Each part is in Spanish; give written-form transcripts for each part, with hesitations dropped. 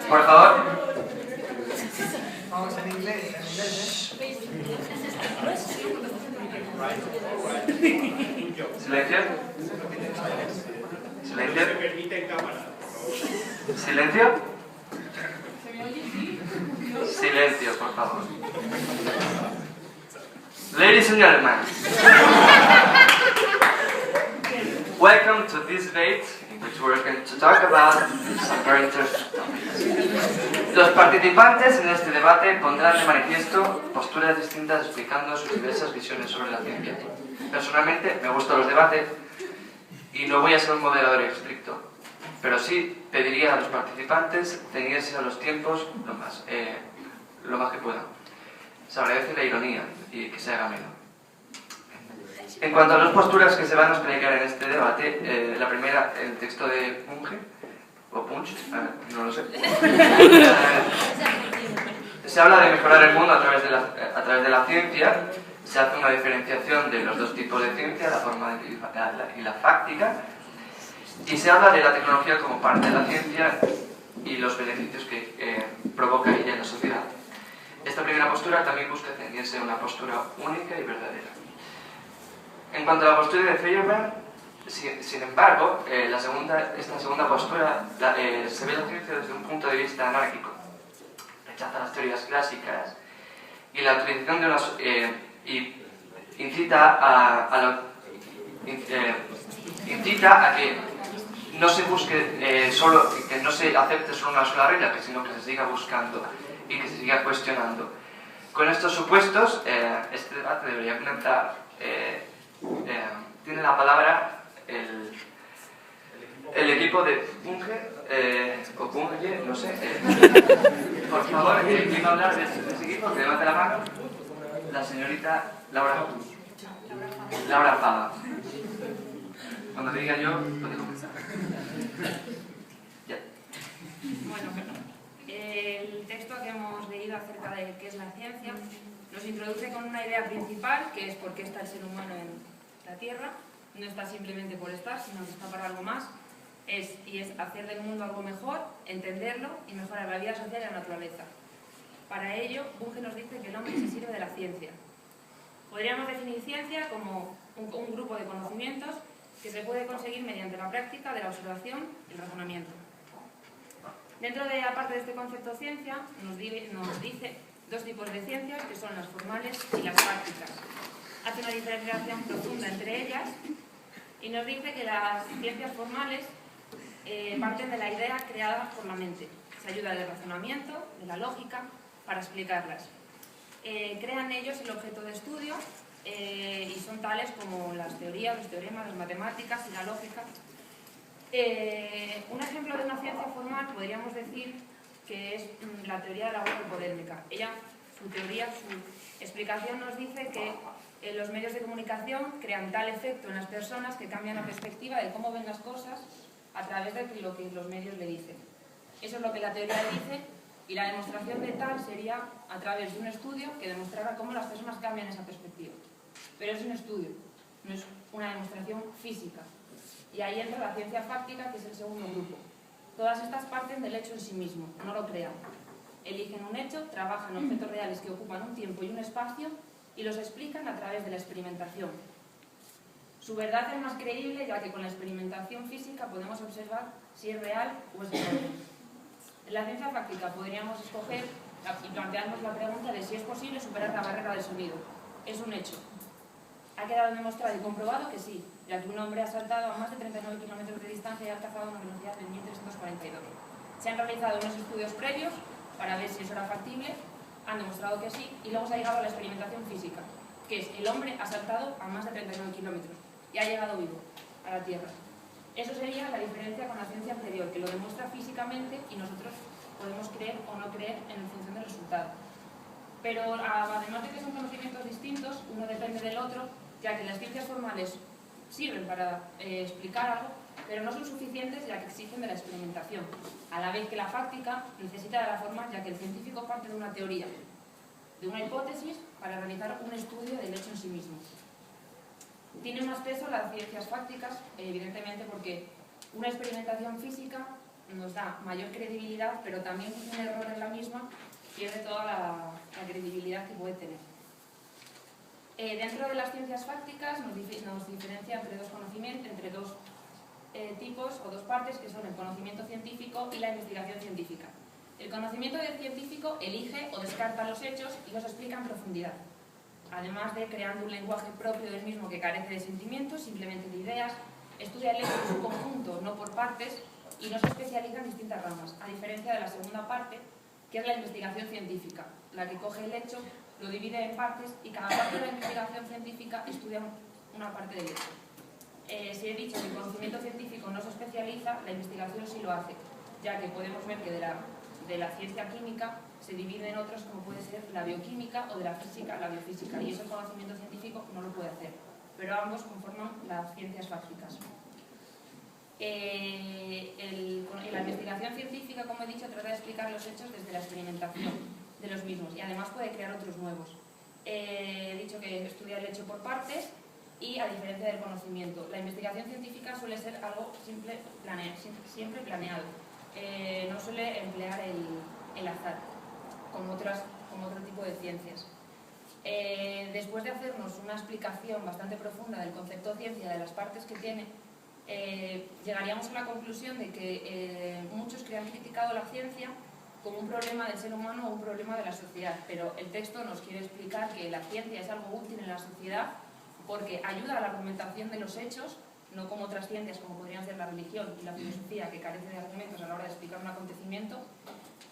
Por favor. Vamos en inglés, Silencio. Silencio. Silencio. Silencio, por favor. Ladies and gentlemen, welcome to this debate in which we're going to talk about some very interesting topics. Los participantes en este debate pondrán de manifiesto posturas distintas explicando sus diversas visiones sobre la ciencia. Personalmente me gustan los debates y no voy a ser un moderador estricto, pero sí pediría a los participantes ceñirse a los tiempos lo más que puedan. Se agradece la ironía y que se haga menos. En cuanto a las posturas que se van a explicar en este debate, la primera, el texto de Bunge, o Punch, no lo sé. Se habla de mejorar el mundo a través de la ciencia. Se hace una diferenciación de los dos tipos de ciencia, la formal y la fáctica. Y se habla de la tecnología como parte de la ciencia y los beneficios que provoca ella en la sociedad. Esta primera postura también busca ceñirse a una postura única y verdadera. En cuanto a la postura de Feyerabend, sin embargo, esta segunda postura se ve la ciencia desde un punto de vista anárquico. Rechaza las teorías clásicas y la utilización de unas... incita a que no se busque que no se acepte solo una sola regla, sino que se siga buscando y que se siga cuestionando. Con estos supuestos, este debate debería comenzar. Tiene la palabra el equipo de Bunge, o Bunge, no sé. Por favor, ¿quién va a hablar de ese equipo? Que levante la mano. La señorita Laura Fava. Cuando te diga yo, puede comenzar. Ya. Bueno, el texto que hemos leído acerca de qué es la ciencia nos introduce con una idea principal, que es por qué está el ser humano en la Tierra. No está simplemente por estar, sino que está para algo más. Es hacer del mundo algo mejor, entenderlo y mejorar la vida social y la naturaleza. Para ello, Bunge nos dice que el hombre se sirve de la ciencia. Podríamos definir ciencia como un grupo de conocimientos que se puede conseguir mediante la práctica de la observación y el razonamiento. Dentro de, aparte de este concepto ciencia, nos dice dos tipos de ciencias, que son las formales y las prácticas. Hace una diferenciación profunda entre ellas y nos dice que las ciencias formales parten de la idea creada por la mente. Se ayuda del razonamiento, de la lógica, para explicarlas. Crean ellos el objeto de estudio y son tales como las teorías, los teoremas, las matemáticas y la lógica. Un ejemplo de una ciencia formal podríamos decir que es la teoría de la web hipodérmica. Su teoría, su explicación nos dice que los medios de comunicación crean tal efecto en las personas que cambian la perspectiva de cómo ven las cosas a través de lo que los medios le dicen. Eso es lo que la teoría dice, y la demostración de tal sería a través de un estudio que demostrara cómo las personas cambian esa perspectiva. Pero es un estudio, no es una demostración física. Y ahí entra la ciencia fáctica, que es el segundo grupo. Todas estas parten del hecho en sí mismo, no lo crean. Eligen un hecho, trabajan objetos reales que ocupan un tiempo y un espacio y los explican a través de la experimentación. Su verdad es más creíble, ya que con la experimentación física podemos observar si es real o es erróneo. En la ciencia fáctica podríamos escoger y plantearnos la pregunta de si es posible superar la barrera del sonido. Es un hecho. Ha quedado demostrado y comprobado que sí, ya que un hombre ha saltado a más de 39 kilómetros de distancia y ha alcanzado una velocidad de 1342. Se han realizado unos estudios previos para ver si eso era factible, han demostrado que sí, y luego se ha llegado a la experimentación física, que es el hombre ha saltado a más de 39 kilómetros y ha llegado vivo a la Tierra. Eso sería la diferencia con la ciencia anterior, que lo demuestra físicamente y nosotros podemos creer o no creer en función del resultado. Pero además de que son conocimientos distintos, uno depende del otro, ya que las ciencias formales sirven para explicar algo, pero no son suficientes ya que exigen de la experimentación, a la vez que la fáctica necesita de la forma, ya que el científico parte de una teoría, de una hipótesis, para realizar un estudio del hecho en sí mismo. Tiene más peso las ciencias fácticas, evidentemente, porque una experimentación física nos da mayor credibilidad, pero también un error en la misma pierde toda la credibilidad que puede tener. Dentro de las ciencias fácticas nos diferencia entre dos tipos o dos partes, que son el conocimiento científico y la investigación científica. El conocimiento científico elige o descarta los hechos y los explica en profundidad, además de creando un lenguaje propio del mismo que carece de sentimientos, simplemente de ideas, estudia el hecho en su conjunto, no por partes, y no se especializa en distintas ramas, a diferencia de la segunda parte, que es la investigación científica, la que coge el hecho, lo divide en partes y cada parte de la investigación científica estudia una parte del hecho. Si he dicho que el conocimiento científico no se especializa, la investigación sí lo hace, ya que podemos ver que de la ciencia química se divide en otros, como puede ser la bioquímica, o de la física, la biofísica, y eso el conocimiento científico no lo puede hacer, pero ambos conforman las ciencias fácticas. La investigación científica, como he dicho, trata de explicar los hechos desde la experimentación de los mismos y además puede crear otros nuevos. He dicho que estudia el hecho por partes y a diferencia del conocimiento. La investigación científica suele ser algo siempre planeado. No suele emplear el azar, como otro tipo de ciencias. Después de hacernos una explicación bastante profunda del concepto de ciencia, de las partes que tiene, llegaríamos a la conclusión de que muchos que han criticado la ciencia como un problema del ser humano o un problema de la sociedad, pero el texto nos quiere explicar que la ciencia es algo útil en la sociedad porque ayuda a la argumentación de los hechos, no como otras ciencias como podrían ser la religión y la filosofía, que carecen de argumentos a la hora de explicar un acontecimiento,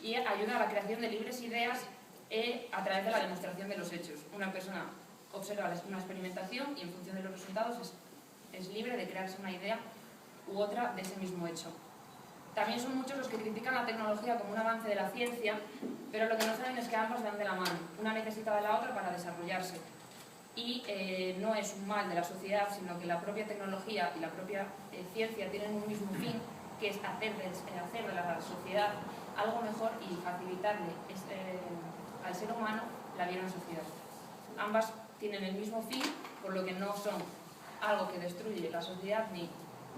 y ayuda a la creación de libres ideas a través de la demostración de los hechos. Una persona observa una experimentación y en función de los resultados es libre de crearse una idea u otra de ese mismo hecho. También son muchos los que critican la tecnología como un avance de la ciencia, pero lo que no saben es que ambas van de la mano. Una necesita de la otra para desarrollarse. Y no es un mal de la sociedad, sino que la propia tecnología y la propia ciencia tienen un mismo fin, que es hacer de la sociedad algo mejor y facilitarle al ser humano la vida en sociedad. Ambas tienen el mismo fin, por lo que no son algo que destruye la sociedad ni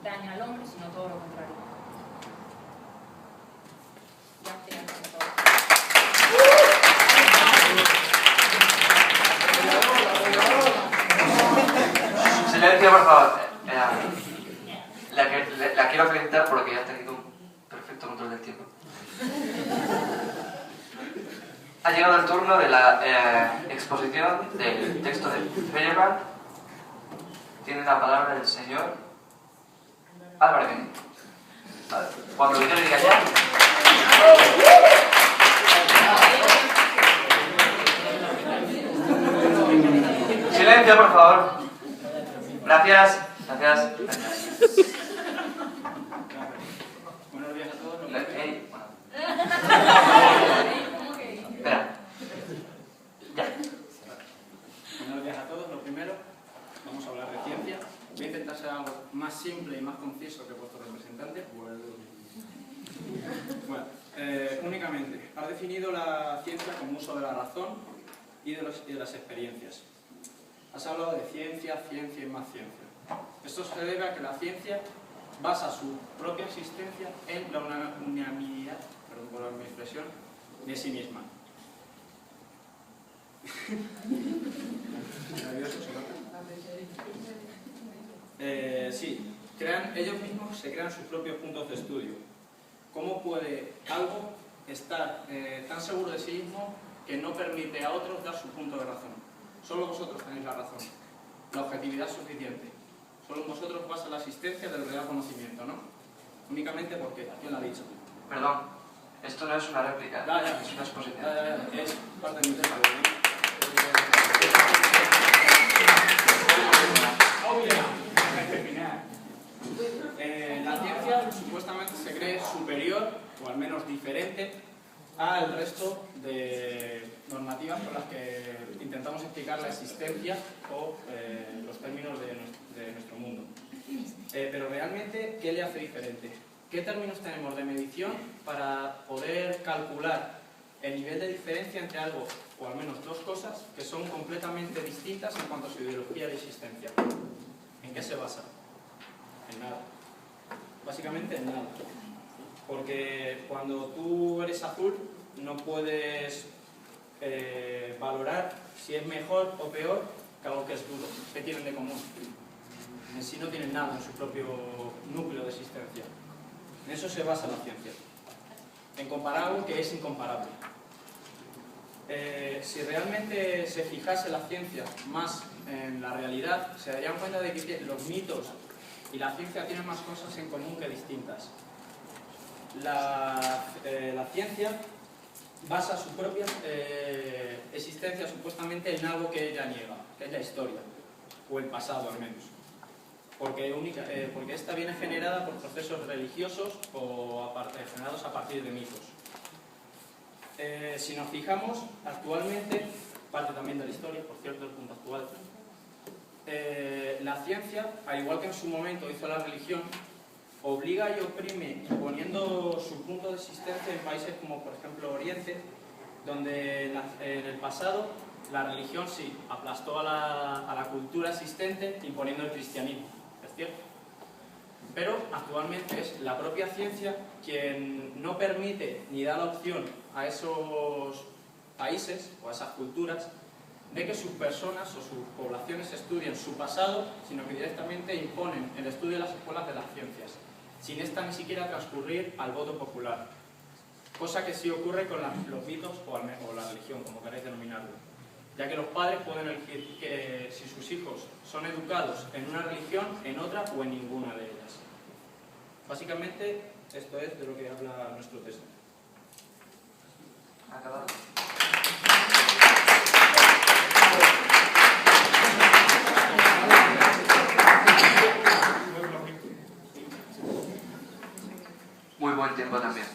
daña al hombre, sino todo lo contrario. Silencio, por favor. La quiero felicitar porque ya ha tenido un perfecto control del tiempo. Ha llegado el turno de la exposición del texto de Feyerabend. Tiene la palabra el señor Álvarez Benito. Cuando yo le diga ya. Silencio, por favor. Gracias. Buenos días a todos. Espera. Ya. Buenos días a todos. Lo primero, vamos a hablar de ciencia. Voy a intentar ser algo más simple y más conciso que vuestro representante. Bueno, únicamente, has definido la ciencia como uso de la razón y de las experiencias. Has hablado de ciencia y más ciencia. Esto se debe a que la ciencia basa su propia existencia en la unanimidad, perdón por mi expresión, de sí misma. ¿Nervioso, sí, ellos mismos se crean sus propios puntos de estudio. ¿Cómo puede algo estar tan seguro de sí mismo que no permite a otros dar su punto de razón? Solo vosotros tenéis la razón. La objetividad es suficiente. Solo en vosotros basa la existencia del real conocimiento, ¿no? Únicamente porque, ¿quién lo ha dicho? Perdón, esto no es una réplica, es una exposición. Es parte de mi tema. La ciencia supuestamente se cree superior, o al menos diferente, al resto de normativas con las que intentamos intentamos explicar la existencia o los términos de nuestro mundo. Pero realmente, ¿qué le hace diferente? ¿Qué términos tenemos de medición para poder calcular el nivel de diferencia entre algo, o al menos dos cosas, que son completamente distintas en cuanto a su ideología de existencia? ¿En qué se basa? En nada. Básicamente en nada. Porque cuando tú eres azul, no puedes valorar si es mejor o peor que algo que es duro. ¿Qué tienen de común? En sí no tienen nada en su propio núcleo de existencia. En eso se basa la ciencia. En comparar algo que es incomparable. Si realmente se fijase la ciencia más en la realidad, se darían cuenta de que los mitos y la ciencia tienen más cosas en común que distintas. La ciencia basa su propia existencia supuestamente en algo que ella niega, que es la historia, o el pasado al menos. Porque esta viene generada por procesos religiosos o generados a partir de mitos. Si nos fijamos, actualmente, parte también de la historia, por cierto, el punto actual, la ciencia, al igual que en su momento hizo la religión, obliga y oprime imponiendo su punto de existencia en países como por ejemplo Oriente, donde en el pasado la religión sí aplastó a la cultura existente imponiendo el cristianismo, ¿es cierto? Pero actualmente es la propia ciencia quien no permite ni da la opción a esos países o a esas culturas de que sus personas o sus poblaciones estudien su pasado, sino que directamente imponen el estudio de las escuelas de las ciencias, sin esta ni siquiera transcurrir al voto popular. Cosa que sí ocurre con los mitos o la religión, como queráis denominarlo. Ya que los padres pueden elegir que si sus hijos son educados en una religión, en otra o en ninguna de ellas. Básicamente, esto es de lo que habla nuestro texto. Acabado. Muy buen tiempo también.